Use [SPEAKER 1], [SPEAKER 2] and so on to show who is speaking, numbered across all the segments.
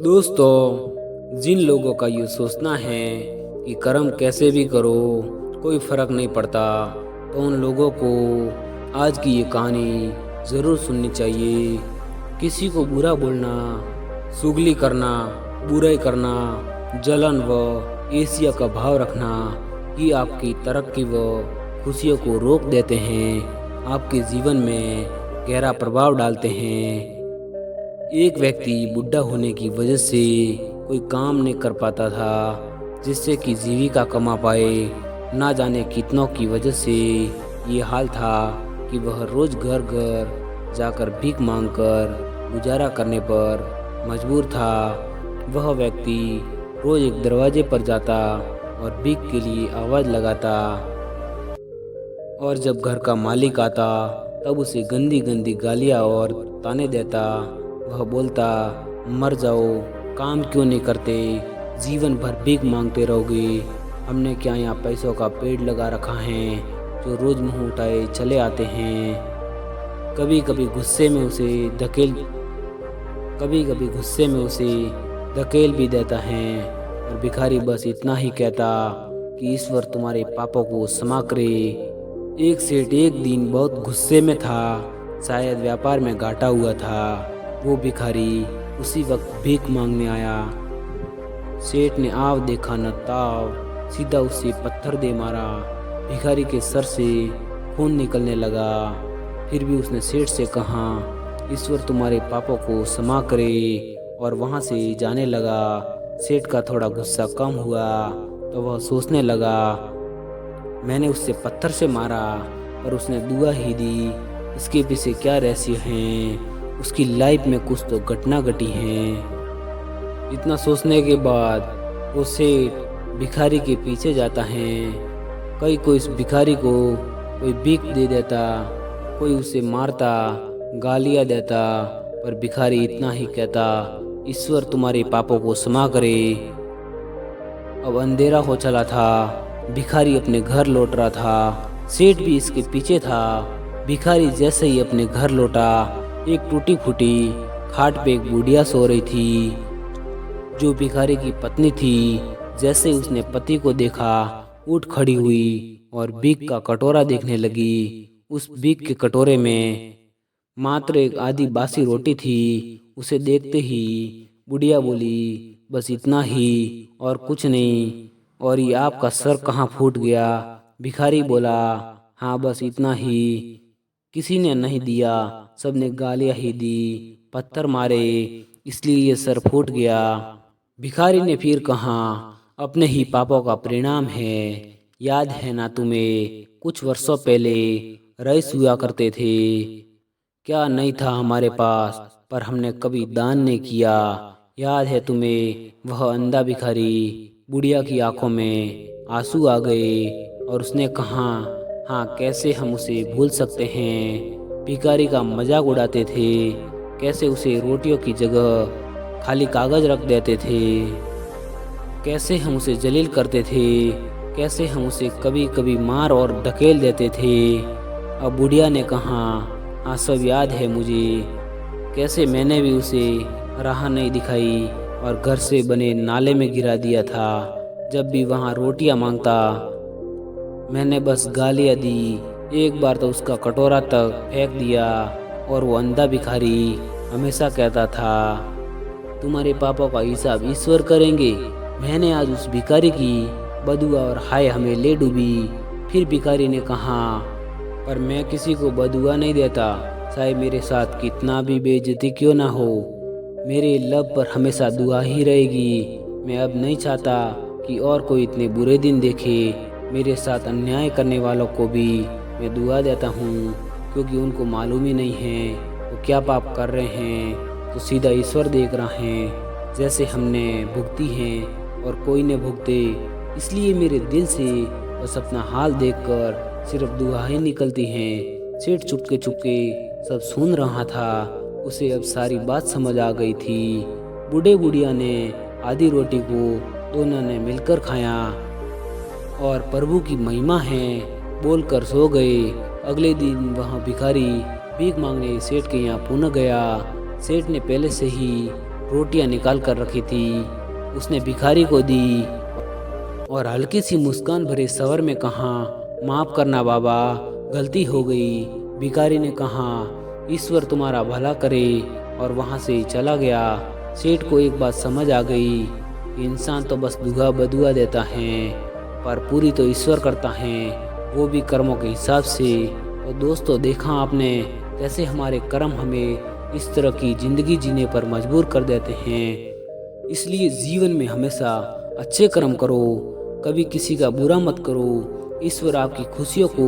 [SPEAKER 1] दोस्तों, जिन लोगों का ये सोचना है कि कर्म कैसे भी करो कोई फ़र्क नहीं पड़ता, तो उन लोगों को आज की ये कहानी ज़रूर सुननी चाहिए। किसी को बुरा बोलना, चुगली करना, बुराई करना, जलन व ईर्ष्या का भाव रखना ये आपकी तरक्की व खुशियों को रोक देते हैं, आपके जीवन में गहरा प्रभाव डालते हैं। एक व्यक्ति बुढ़ा होने की वजह से कोई काम नहीं कर पाता था जिससे कि जीविका कमा पाए। ना जाने कितनों की वजह से ये हाल था कि वह रोज घर घर जाकर भीख मांगकर गुजारा करने पर मजबूर था। वह व्यक्ति रोज एक दरवाजे पर जाता और भीख के लिए आवाज़ लगाता, और जब घर का मालिक आता तब उसे गंदी गंदी गालियाँ और ताने देता। वह बोलता, मर जाओ, काम क्यों नहीं करते, जीवन भर भीख मांगते रहोगे। हमने क्या यहाँ पैसों का पेड़ लगा रखा है जो रोज मुंह उठाए चले आते हैं। कभी कभी गुस्से में उसे धकेल भी देता है, और भिखारी बस इतना ही कहता कि ईश्वर तुम्हारे पापों को क्षमा करे। एक सेठ एक दिन बहुत गुस्से में था, शायद व्यापार में घाटा हुआ था। वो भिखारी उसी वक्त भीख मांगने आया। सेठ ने आव देखा न ताव, सीधा उसे पत्थर दे मारा। भिखारी के सर से खून निकलने लगा। फिर भी उसने सेठ से कहा, ईश्वर तुम्हारे पापों को क्षमा करे, और वहाँ से जाने लगा। सेठ का थोड़ा गुस्सा कम हुआ तो वह सोचने लगा, मैंने उससे पत्थर से मारा पर उसने दुआ ही दी, इसके पीछे क्या रहस्य हैं, उसकी लाइफ में कुछ तो घटना घटी है। इतना सोचने के बाद वो सेठ भिखारी के पीछे जाता है। कई कोई इस भिखारी को कोई भीख दे देता, कोई उसे मारता, गालियाँ देता, पर भिखारी इतना ही कहता, ईश्वर तुम्हारे पापों को क्षमा करे। अब अंधेरा हो चला था, भिखारी अपने घर लौट रहा था। सेठ भी इसके पीछे था। भिखारी जैसे ही अपने घर लौटा, एक टूटी फूटी खाट पे एक बुढ़िया सो रही थी जो भिखारी की पत्नी थी। जैसे उसने पति को देखा, उठ खड़ी हुई और भीख का कटोरा देखने लगी। उस भीख के कटोरे में मात्र एक आधी बासी रोटी थी। उसे देखते ही बुढ़िया बोली, बस इतना ही और कुछ नहीं, और ये आपका सर कहाँ फूट गया। भिखारी बोला, हाँ बस इतना ही, किसी ने नहीं दिया, सबने गालियाँ ही दी, पत्थर मारे, इसलिए ये सर फूट गया। भिखारी ने फिर कहा, अपने ही पापों का परिणाम है। याद है ना तुम्हें, कुछ वर्षों पहले रईस हुआ करते थे, क्या नहीं था हमारे पास, पर हमने कभी दान नहीं किया। याद है तुम्हें वह अंधा भिखारी। बुढ़िया की आंखों में आंसू आ गए और उसने कहा, हाँ कैसे हम उसे भूल सकते हैं। भिखारी का मजाक उड़ाते थे, कैसे उसे रोटियों की जगह खाली कागज रख देते थे, कैसे हम उसे जलील करते थे, कैसे हम उसे कभी कभी मार और धकेल देते थे। अब बुढ़िया ने कहा, हाँ सब याद है मुझे, कैसे मैंने भी उसे राह नहीं दिखाई और घर से बने नाले में गिरा दिया था। जब भी वहाँ रोटियां मांगता मैंने बस गालियाँ दी, एक बार तो उसका कटोरा तक फेंक दिया। और वो अंधा भिखारी हमेशा कहता था, तुम्हारे पापों का हिसाब ईश्वर करेंगे। मैंने आज उस भिखारी की बदुआ और हाय हमें ले डूबी। फिर भिखारी ने कहा, पर मैं किसी को बदुआ नहीं देता, चाहे मेरे साथ कितना भी बेइज्जती क्यों ना हो, मेरे लब पर हमेशा दुआ ही रहेगी। मैं अब नहीं चाहता कि और कोई इतने बुरे दिन देखे। मेरे साथ अन्याय करने वालों को भी मैं दुआ देता हूँ, क्योंकि उनको मालूम ही नहीं है वो क्या पाप कर रहे हैं, तो सीधा ईश्वर देख रहा है। जैसे हमने भुगती हैं और कोई ने भुगते, इसलिए मेरे दिल से बस अपना हाल देखकर सिर्फ दुआ ही निकलती हैं। सेठ चुपके चुपके सब सुन रहा था। उसे अब सारी बात समझ आ गई थी। बूढ़े बुढ़िया ने आधी रोटी को दोनों ने मिलकर खाया और प्रभु की महिमा है बोलकर सो गए। अगले दिन वह भिखारी भीख मांगने सेठ के यहाँ पुनः गया। सेठ ने पहले से ही रोटियां निकाल कर रखी थी उसने भिखारी को दी और हल्की सी मुस्कान भरे स्वर में कहा, माफ़ करना बाबा, गलती हो गई। भिखारी ने कहा, ईश्वर तुम्हारा भला करे, और वहाँ से चला गया। सेठ को एक बात समझ आ गई, इंसान तो बस दुआ बदुआ देता है, पर पूरी तो ईश्वर करता है, वो भी कर्मों के हिसाब से। तो दोस्तों, देखा आपने कैसे हमारे कर्म हमें इस तरह की ज़िंदगी जीने पर मजबूर कर देते हैं। इसलिए जीवन में हमेशा अच्छे कर्म करो, कभी किसी का बुरा मत करो। ईश्वर आपकी खुशियों को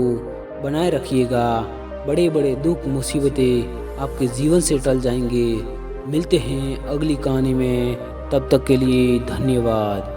[SPEAKER 1] बनाए रखिएगा। बड़े बड़े दुख मुसीबतें आपके जीवन से टल जाएंगे। मिलते हैं अगली कहानी में, तब तक के लिए धन्यवाद।